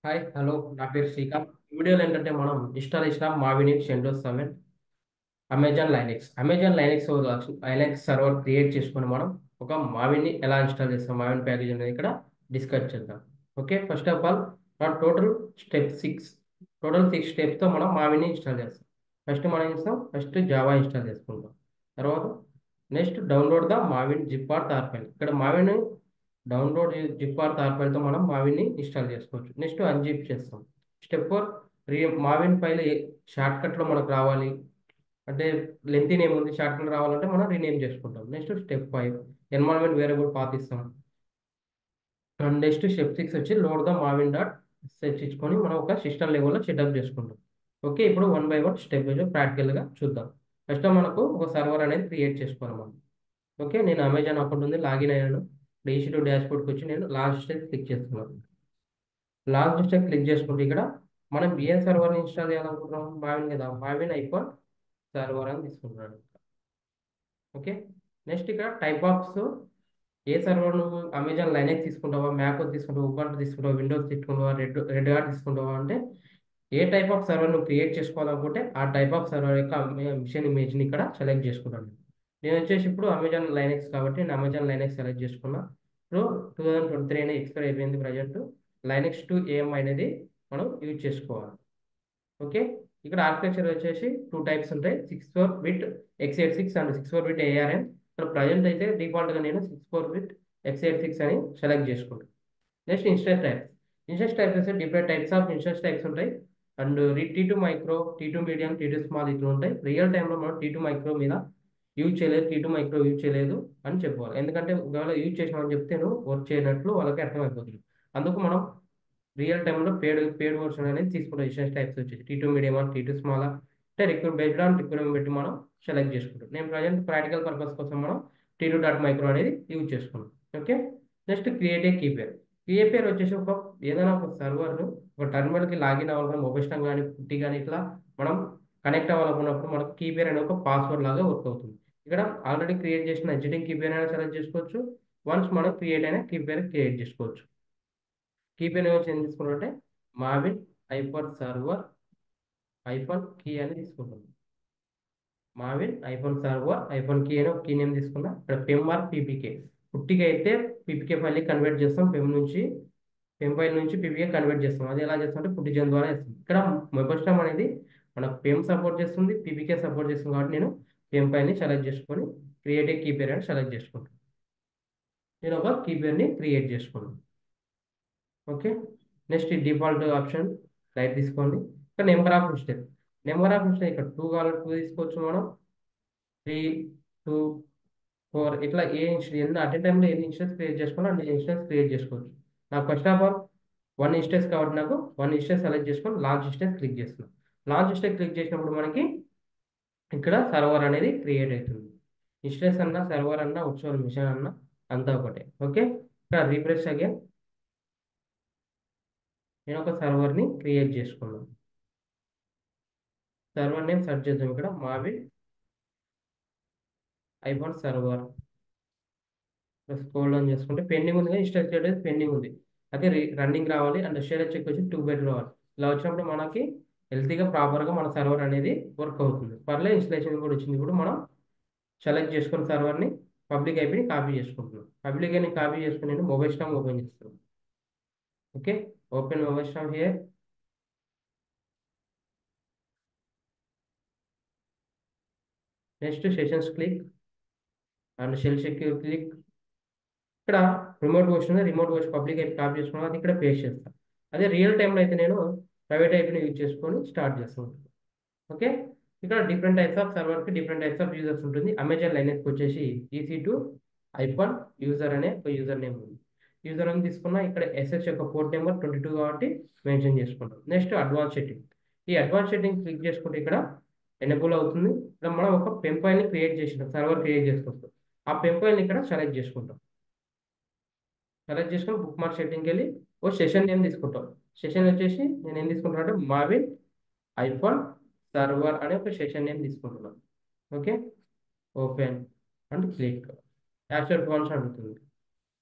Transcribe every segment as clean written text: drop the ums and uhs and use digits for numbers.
Hi hello నా పేరు శ్రీకాంత్. ఈ వీడియోలో ఏంటంటే మనం ఇన్స్టాలేషన్ ఆఫ్ మావిని Windows 7 Amazon Linux Linux server create చేసుకొని మనం ఒక మావిని ఎలా ఇన్స్టాల్ చేస్తాం, మావిన్ ప్యాకేజ్ అనేది ఇక్కడ డిస్కస్ చేద్దాం. ఓకే, ఫస్ట్ ఆఫ్ ఆల్ మన టోటల్ సిక్స్ స్టెప్స్తో మనం మావిని ఇన్స్టాల్ చేస్తాం. ఫస్ట్ మనం చేస్తాం, ఫస్ట్ జావా ఇన్స్టాల్ చేసుకుంటాం. తర్వాత next download the Maven zip or tar file. ఇక్కడ Maven download zip or tar ఫైల్తో మనం మావిని ఇన్స్టాల్ చేసుకోవచ్చు. నెక్స్ట్ అన్జిప్ చేస్తాం. స్టెప్ 4 మావిన్ ఫైల్ షార్ట్ కట్లో మనకు రావాలి అంటే లెంత్ నేమ్ ఉంది, షార్ట్ కట్ రావాలంటే మనం రీనేమ్ చేసుకుంటాం. Next step 5 environment variable path ఇస్తాం. అండ్ నెక్స్ట్ స్టెప్ 6 వచ్చి load the Maven dot search ఇచ్చుకొని మనం ఒక సిస్టమ్ లెవెల్లో సెటప్ చేసుకుంటాం. ఓకే, ఇప్పుడు one by one step by step ప్రాక్టికల్గా చూద్దాం. ఫస్ట్ మనకు ఒక సర్వర్ అనేది క్రియేట్ చేసుకోవాలి మనం. ఓకే, నేను అమెజాన్ అకౌంట్ ఉంది, లాగిన్ అయ్యాను. ఇప్పుడు EC2 డాష్బోర్డ్కి వచ్చి నేను లాస్ట్ స్టెప్ క్లిక్ చేస్తున్నాను. లాస్ట్ స్టెప్ క్లిక్ చేసుకుంటే ఇక్కడ మనం ఏ సర్వర్ని ఇన్స్టాల్ చేయాలనుకుంటున్నాం, మావిన్ కదా, మావిన్ ఐఫోన్ సర్వర్ అని తీసుకుంటున్నాను. ఓకే, నెక్స్ట్ ఇక్కడ టైప్ బాక్స్ ఏ సర్వర్ నువ్వు అమెజాన్ లైనక్స్ తీసుకుంటావా, మ్యాక్ తీసుకుంటావా, ఉబంటు తీసుకుంటావా, విండోస్ తీసుకుంటావా, రెడ్ హాట్ తీసుకుంటావా అంటే ఏ టైప్ ఆఫ్ సర్వర్ నువ్వు క్రియేట్ చేసుకోవాలనుకుంటే ఆ టైప్ ఆఫ్ సర్వర్ యొక్క మిషన్ ఇమేజ్ని ఇక్కడ సెలెక్ట్ చేసుకుంటాను. నేను వచ్చేసి ఇప్పుడు అమెజాన్ లైనక్స్ కాబట్టి నేను అమెజాన్ లైనక్స్ సెలెక్ట్ చేసుకున్నా. ఇప్పుడు 2023 అనేది ఎక్స్పైర్ అయిపోయింది. ప్రజెంట్ లైనక్స్ 2 AM అనేది మనం యూజ్ చేసుకోవాలి. ఓకే, ఇక్కడ ఆర్కిటెక్చర్ వచ్చేసి టూ టైప్స్ ఉంటాయి, 64 bit x86 and 64 bit ARM. ఇక్కడ ప్రజెంట్ అయితే డిఫాల్ట్గా నేను 64 బిట్ x86 అని సెలెక్ట్ చేసుకుంటాను. నెక్స్ట్ ఇన్స్టెన్స్ టైప్స్ వస్తే different types of instance types ఉంటాయి. And T2 micro, T2 medium, T2 small ఇట్లా ఉంటాయి. రియల్ టైంలో మనం T2 మైక్రో మీద యూజ్ చేయలేదు, T2 మైక్రో యూజ్ చేయలేదు అని చెప్పుకోవాలి. ఎందుకంటే ఒకవేళ యూజ్ చేసినామని చెప్తే నువ్వు వర్క్ చేయనట్లు వాళ్ళకి అర్థమైపోతుంది. అందుకు మనం రియల్ టైంలో పేడ్ వర్షన్ అనేది తీసుకుంటాం. ఇన్స్టెన్స్ టైప్స్ వచ్చి T2 మీడియం, T2 స్మాల్ అంటే రిక్వైర్మెంట్ బట్టి మనం సెలెక్ట్ చేసుకుంటాం. నేను ప్రజెంట్ ప్రాక్టికల్ పర్పస్ కోసం మనం T2 డాట్ మైక్రో అనేది యూజ్ చేసుకున్నాం. Okay, next create a key pair వచ్చేసి ఏదైనా ఒక సర్వర్ను ఒక టర్మినల్కి లాగిన్ అవ్వాలన్నా మొబైల్ స్టమ్ కానీ పుట్టి కానీ ఇట్లా మనం కనెక్ట్ అవ్వాలనుకున్నప్పుడు మనకు కీపేర్ అనే ఒక పాస్వర్డ్ లాగా వర్క్ అవుతుంది. ఇక్కడ ఆల్రెడీ క్రియేట్ చేసిన ఎగ్జిటింగ్ కీపేర్ అయినా సెలెక్ట్ చేసుకోవచ్చు. వన్స్ మనం క్రియేట్ అయిన కీపేర్ క్రియేట్ చేసుకోవచ్చు. కీపేర్ ఏమో చేంజ్ తీసుకున్నట్టే Maven hyphen server hyphen key అని తీసుకుంటాం. Maven hyphen server hyphen key అని ఒక కీ నేమ్ తీసుకున్నా. ఇక్కడ పెమ్ ఆర్ పీపీకే, పుట్టికి అయితే పీపీకే ఫైల్ కన్వర్ట్ చేస్తాం. పెమ్ ఫైల్ నుంచి పీపీకే కన్వర్ట్ చేస్తాం. అది ఎలా చేస్తాం అంటే పుట్టి జన్ ద్వారా చేస్తాం. ఇక్కడ మొబైల్ స్టమ్ అనేది మనకు పెమ్ సపోర్ట్ చేస్తుంది, పీపీకే సపోర్ట్ చేస్తుంది కాబట్టి నేను పెమ్ ఫైల్ని సెలెక్ట్ చేసుకొని క్రియేట్ ఏ కీపేర్ అని సెలెక్ట్ చేసుకుంటాను. నేను ఒక కీపేర్ని క్రియేట్ చేసుకున్నాను. Okay, next default option right తీసుకోండి. ఇక్కడ నెంబర్ ఆఫ్ మిస్టేక్ ఇక్కడ 2 కావాలి, 2 తీసుకోవచ్చు మనం. 3, 2, 4 ఇట్లా ఎన్ని అట్ ఏ టైంలో ఎన్ని ఇన్స్టెన్స్ క్రియేట్ చేసుకోవాలో అన్ని ఇన్స్టెన్స్ క్రియేట్ చేసుకోవచ్చు. నాకు ఫస్ట్ ఆఫ్ ఆల్ 1 ఇన్స్టెన్స్ కాబట్టి నాకు 1 ఇన్స్టెన్స్ సెలెక్ట్ చేసుకొని లాంచ్ ఇన్స్టెన్స్ క్లిక్ చేస్తున్నాను. లాంచ్ ఇన్స్టెన్స్ క్లిక్ చేసినప్పుడు మనకి ఇక్కడ సర్వర్ అనేది క్రియేట్ అవుతుంది. ఇన్స్టెన్స్ అన్నా సర్వర్ అన్నా వర్చువల్ మిషన్ అన్నా అంతా ఒకటే. ఓకే, ఇక్కడ రీఫ్రెష్ అగైన్ నేను ఒక సర్వర్ని క్రియేట్ చేసుకున్నాను. సర్వర్ నేమ్ సెర్చ్ చేద్దాం. ఇక్కడ మావిన్ ఐఫోన్ సర్వర్ స్క్రోల్ డౌన్ చేసుకుంటే పెండింగ్ ఉంది, ఇన్స్టాల్ చేయడం పెండింగ్ ఉంది. అదే రన్నింగ్ రావాలి అండ్ స్టోరేజ్ చెక్ వచ్చి 2 బైట్ రావాలి. ఇలా వచ్చినప్పుడు మనకి హెల్తీగా ప్రాపర్గా మన సర్వర్ అనేది వర్క్ అవుతుంది. పర్లే ఇన్స్టలేషన్ కూడా వచ్చింది. ఇప్పుడు మనం సెలెక్ట్ చేసుకున్న సర్వర్ని పబ్లిక్ ఐపీని కాపీ చేసుకుంటున్నాం. పబ్లిక్ ఐని కాపీ చేసుకుని నేను మొబైల్ స్టామ్ ఓపెన్ చేస్తున్నాను. ఓకే, ఓపెన్ మొబైల్ స్టామ్ here. Next sessions click and shell secure click. ఇక్కడ remote version public IP copy చేసుకున్నాను, అది ఇక్కడ పేస్ట్ చేస్తాను. అదే రియల్ టైంలో అయితే నేను ప్రైవేట్ ఐపీని యూజ్ చేసుకొని స్టార్ట్ చేస్తాను. ఓకే, ఇక్కడ డిఫరెంట్ టైప్స్ ఆఫ్ సర్వర్కి డిఫరెంట్ టైప్స్ ఆఫ్ యూజర్స్ ఉంటుంది. అమెజాన్ లైనక్స్కి వచ్చేసి EC2 ఐఫోన్ యూజర్ అనే ఒక యూజర్ నేమ్ ఉంది. యూజర్ నేమ్ తీసుకున్నా ఇక్కడ SH యొక్క పోర్ట్ నెంబర్ 22 కాబట్టి మెన్షన్ చేసుకుంటాం. Next advance setting. ఈ అడ్వాన్స్ సెట్టింగ్ క్లిక్ చేసుకుంటే ఇక్కడ ఎనేబుల్ అవుతుంది. ఇక్కడ మనం ఒక పెన్ ఫైల్ని క్రియేట్ చేసినాం, సర్వర్ క్రియేట్ చేసుకుంటాం. ఆ పెన్ ఫైల్ని ఇక్కడ సెలెక్ట్ చేసుకుంటాం. సెలెక్ట్ చేసుకొని బుక్ మార్క్ సెట్టింగ్కి వెళ్ళి ఓ సెషన్ నేమ్ తీసుకుంటాం. సెషన్ వచ్చేసి నేను ఏం తీసుకుంటాను అంటే మావిన్ ఐఫోన్ సర్వర్ అనే ఒక సెషన్ నేమ్ తీసుకుంటున్నాను. Okay, open and click actual phones అడుగుతుంది.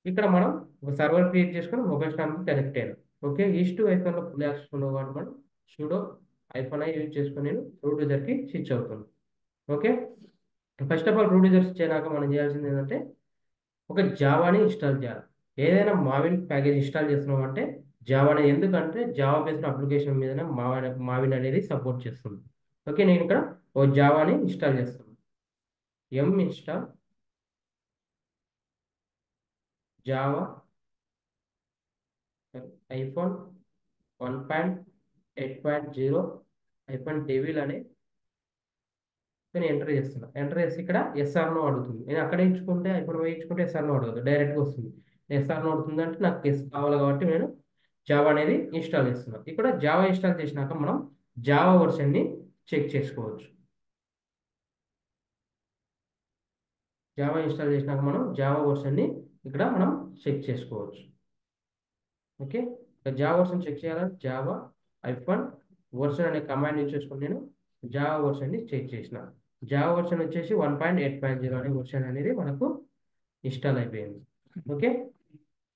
ఇక్కడ మనం ఒక సర్వర్ క్రియేట్ చేసుకొని మొబైల్ స్టాండ్కి కనెక్ట్ అయ్యాం. ఓకే, ఈస్ట్ ఐఫోన్లో ఫుల్ యాక్సెస్ ఉండవు కాబట్టి మనం sudo -i యూజ్ చేసుకొని నేను రూట్ యూజర్కి స్విచ్ అవుతాను. Okay, first of all root user switch అయినాక మనం చేయాల్సింది ఏంటంటే ఒక జావాని ఇన్స్టాల్ చేయాలి. ఏదైనా మావిన్ ప్యాకేజ్ ఇన్స్టాల్ చేస్తున్నాం అంటే జావాని, ఎందుకంటే జావా బేస్డ్ అప్లికేషన్ మీదనే మావిన్ అనేది సపోర్ట్ చేస్తుంది. ఓకే, నేను ఇక్కడ ఓ జావాని ఇన్స్టాల్ చేస్తాను. Install Java iPhone 1.8.0 iPhone devil అని నేను ఎంటర్ చేస్తున్నా. ఎంటర్ చేసి ఇక్కడ ఎస్ఆర్నో అడుగుతుంది. నేను అక్కడ ఇచ్చుకుంటే ఐఫోన్ ఇచ్చుకుంటే ఎస్ఆర్నో అడగదు, డైరెక్ట్గా వస్తుంది. ఎస్ఆర్నో అడుగుతుంది అంటే నాకు ఎస్ కావాలి కాబట్టి నేను జావా అనేది ఇన్స్టాల్ చేస్తున్నాను. ఇక్కడ జావా ఇన్స్టాల్ చేసినాక మనం జావా వర్షన్ని చెక్ చేసుకోవచ్చు. జావా ఇన్స్టాల్ చేసినాక మనం జావా వర్షన్ని ఇక్కడ మనం చెక్ చేసుకోవచ్చు. ఓకే, జావా వర్షన్ చెక్ చేయాలంటే జావా ఐఫోన్ వర్షన్ అనే కమాండ్ యూజ్ చేసుకుని నేను జావా వర్షన్ని చెక్ చేసిన. జావా వర్షన్ వచ్చేసి 1.8.0 అనే వర్షన్ అనేది మనకు ఇన్స్టాల్ అయిపోయింది. ఓకే,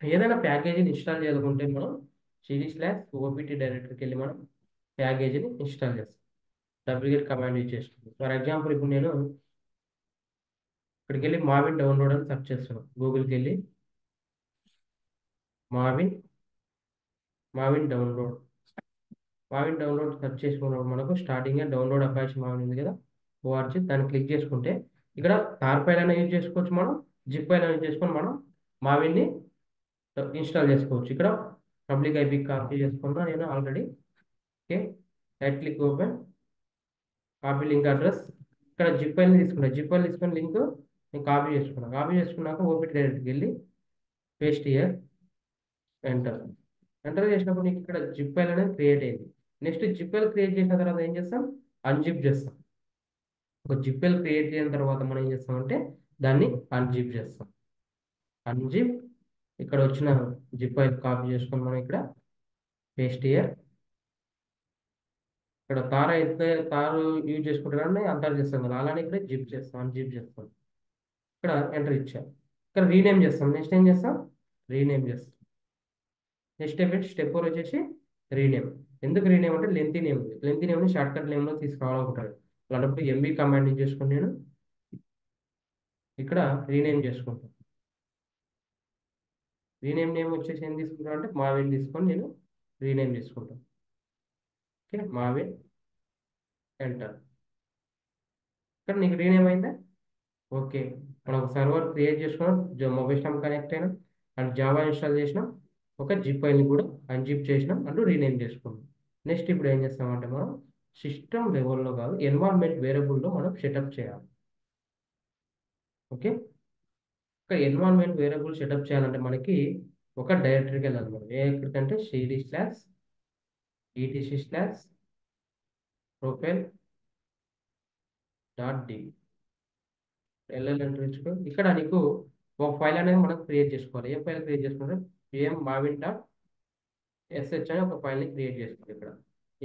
ఏదైనా ప్యాకేజీని ఇన్స్టాల్ చేయాలనుకుంటే మనం cd/opt డైరెక్టరీకి వెళ్ళి మనం ప్యాకేజీని ఇన్స్టాల్ చేస్తాం. డబ్ల్యూగెట్ కమాండ్ యూజ్ చేసుకుంటాం. ఫర్ ఎగ్జాంపుల్ ఇప్పుడు నేను ఇక్కడికి వెళ్ళి మావిన్ డౌన్లోడ్ అని సెర్చ్ చేస్తున్నాను. గూగుల్కి వెళ్ళి మావిన్ మావిన్ డౌన్లోడ్ సెర్చ్ చేసుకున్నప్పుడు మనకు స్టార్టింగ్ డౌన్లోడ్ అపాచీ మావిన్ ఉంది కదా, ఓఆర్జీ, దాన్ని క్లిక్ చేసుకుంటే ఇక్కడ తార్ ఫైల్ అయినా యూజ్ చేసుకోవచ్చు, మనం జిప్ అయినా యూజ్ చేసుకొని మనం మావిన్ని ఇన్స్టాల్ చేసుకోవచ్చు. ఇక్కడ పబ్లిక్ ఐపీ కాపీ చేసుకున్నా నేను already. Okay, right click open, copy link address. ఇక్కడ జిప్ ఫైల్ తీసుకున్నా, జిప్ ఫైల్ తీసుకుని లింక్ నేను కాపీ చేసుకున్నా. కాపీ చేసుకున్నాక ఓపీటీ డైరెక్ట్కి వెళ్ళి పేస్ట్ ఇయర్, ఎంటర్. ఎంటర్ చేసినప్పుడు నీకు ఇక్కడ జిప్ ఫైల్ అనేది క్రియేట్ అయింది. నెక్స్ట్ జిప్ ఫైల్ క్రియేట్ చేసిన తర్వాత ఏం చేస్తాం, అన్జిప్ చేస్తాం. ఒక జిప్ ఫైల్ క్రియేట్ చేసిన తర్వాత మనం ఏం చేస్తామంటే దాన్ని అన్జిప్ చేస్తాం. అన్జిప్, ఇక్కడ వచ్చిన జిప్ ఫైల్ కాపీ చేసుకొని మనం ఇక్కడ పేస్ట్ ఇయర్, ఇక్కడ తార అయితే తారు యూజ్ చేసుకుంటారని అంటారు చేస్తాం కదా, అలానే ఇక్కడ జిప్ చేస్తాం, అన్జిప్ చేస్తాం. ఇక్కడ ఎంటర్ ఇచ్చాం. ఇక్కడ రీనేమ్ చేస్తాం. నెక్స్ట్ ఏం చేస్తాం, రీనేమ్ చేస్తాం. స్టెప్ 4 వచ్చేసి రీనేమ్. ఎందుకు రీనేమ్ అంటే లెంతీ నేమ్ ఉంది, లెంతీ నేమ్ని షార్ట్ కట్ నేమ్లో తీసుకురావాలనుకుంటారు. అలాంటప్పుడు ఎంబీ కమాండ్ యూజ్ చేసుకొని నేను ఇక్కడ రీనేమ్ చేసుకుంటాను. రీనేమ్ నేమ్ వచ్చేసి ఏం తీసుకుంటాను అంటే మావిన్ తీసుకొని నేను రీనేమ్ చేసుకుంటాను. Okay, Maven, enter. ఇక్కడ నీకు రీనేమ్ అయిందా? ఓకే, మనం ఒక సర్వర్ క్రియేట్ చేసుకున్నాం, మొబైల్ స్టామ్ కనెక్ట్ అయినా అండ్ జావా ఇన్స్టాల్ చేసినాం, ఒక జిప్ ఫైల్ని కూడా అన్జిప్ చేసినాం అంటూ రీనేమ్ చేసుకున్నాం. నెక్స్ట్ ఇప్పుడు ఏం చేస్తామంటే మనం సిస్టమ్ లెవెల్లో కాదు, ఎన్వైరన్మెంట్ వేరియబుల్లో మనం సెటప్ చేయాలి. ఓకే, ఒక ఎన్వైరన్మెంట్ వేరియబుల్ సెటప్ చేయాలంటే మనకి ఒక డైరెక్టరీకి వెళ్ళాలి. మనం ఎక్కడికంటే cd/etc/profile.d ఎల్ఎల్ ఎంటర్ ఇచ్చుకో. ఇక్కడ నీకు ఒక ఫైల్ అనేది మనం క్రియేట్ చేసుకోవాలి. ఏ ఫైల్ క్రియేట్ చేసుకుంటే pm-maven.sh అని ఒక ఫైల్ని క్రియేట్ చేసుకోవాలి. ఇక్కడ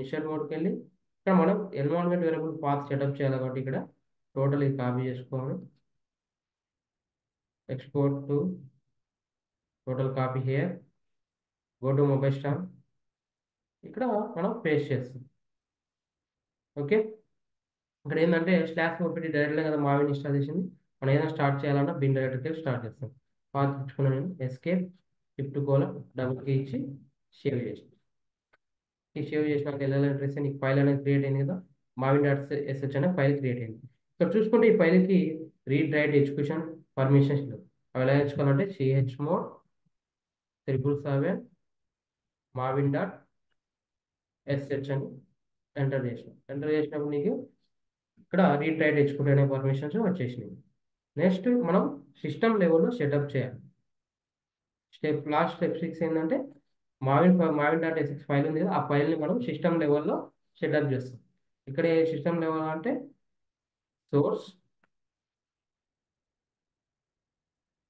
ఇన్షియల్ మోడ్కి వెళ్ళి ఇక్కడ మనం ఎన్విరాన్మెంట్ వేరియబుల్ పాత్ సెటప్ చేయాలి కాబట్టి ఇక్కడ టోటల్ ఇది కాపీ చేసుకోవాలి. Export to total copy here, go to mobile storm, ఇక్కడ మనం పేస్ట్ చేస్తాం. ఓకే, ఇక్కడ ఏంటంటే /opt డైరెక్ట్గా కదా మావిన్ ఇన్స్టాల్ చేసింది. మనం ఏదైనా స్టార్ట్ చేయాలన్నా బిన్ డైరెక్టరీ స్టార్ట్ చేస్తాం. పాత్ ఇచ్చుకున్నాను నేను, ఎస్కేప్ $:డబుల్ కీ ఇచ్చి సేవ్ చేసి, ఈ సేవ్ చేసినాక ఎల్ఎల్ ఎంట్రీస్ నీకు ఫైల్ అనేది క్రియేట్ అయింది కదా, maven.sh అనే ఫైల్ క్రియేట్ అయింది. ఇక్కడ చూసుకుంటే ఈ ఫైల్కి రీడ్ రైట్ ఎగ్జిక్యూషన్ పర్మిషన్స్ లేవు. అవి ఎలా ఎంచుకోవాలంటే chmod 777 maven.sh అని ఎంటర్ చేసినప్పుడు నీకు ఇక్కడ రీడ్ రైట్ ఎగ్జిక్యూట్ అనే పర్మిషన్స్ వచ్చేసినాయి. నెక్స్ట్ మనం సిస్టమ్ లెవెల్లో సెటప్ చేయాలి. లాస్ట్ స్టెప్ 6 ఏంటంటే maven.sh ఫైల్ ఉంది కదా, ఆ ఫైల్ని మనం సిస్టమ్ లెవెల్లో సెటప్ చేస్తాం. ఇక్కడ సిస్టమ్ లెవెల్ అంటే సోర్స్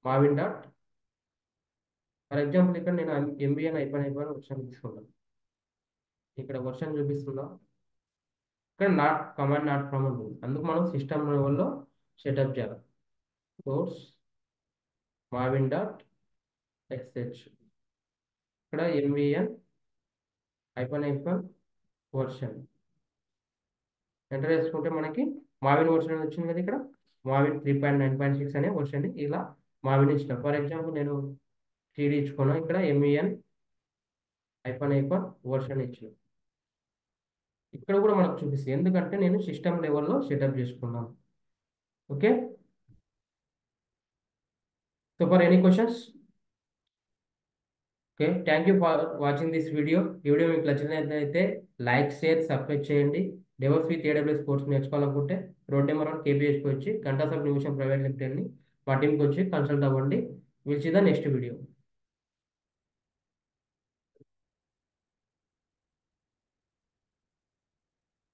మావిన్ డాట్, ఫర్ ఎగ్జాంపుల్ ఇక్కడ నేను ఎంబీఎన్ అయిపోయిన వర్షన్ తీసుకుంటాను. ఇక్కడ వర్షన్ చూపిస్తుందా, ఇక్కడ కమాండ్ నాట్ ఫ్రమ్ ఉంటుంది, అందుకు మనం సిస్టమ్ లెవెల్లో సెటప్ చేయాలి. సోర్స్ మావిన్ డాట్ ఎక్స్హెచ్, ఇక్కడ ఎంవిఎన్ ఐఫోన్ వర్షన్ ఎంటర్ చేసుకుంటే మనకి మావిన్ వర్షన్ అని వచ్చింది కదా ఇక్కడ. మావిన్ 3.9.6 అనే వర్షన్ ఇలా మావిన్ ఇచ్చిన. ఫర్ ఎగ్జాంపుల్ నేను టీడీ ఇచ్చుకున్నా, ఇక్కడ ఎంఈఎన్ ఐఫోన్ వర్షన్ ఇచ్చిన. ఇక్కడ కూడా మనకు చూపిస్తుంది, ఎందుకంటే నేను సిస్టమ్ లెవెల్లో సెటప్ చేసుకున్నాను. Okay, so for any questions. Okay, thank you for watching this video. ఈ వీడియో మీకు నచ్చినట్లయితే లైక్, షేర్, సబ్స్క్రైబ్ చేయండి. డెవలప్స్ విత్ ఏడబ్ల్యూఎస్ కోర్స్ నేర్చుకోవాలనుకుంటే రోడ్ నెంబర్ 1 కేబిహెచ్కి వచ్చి గంటా సబ్ నిమిషం ప్రైవేట్ లిమిటెడ్ని మా టీంకి వచ్చి కన్సల్ట్ అవ్వండి. Will see the next video.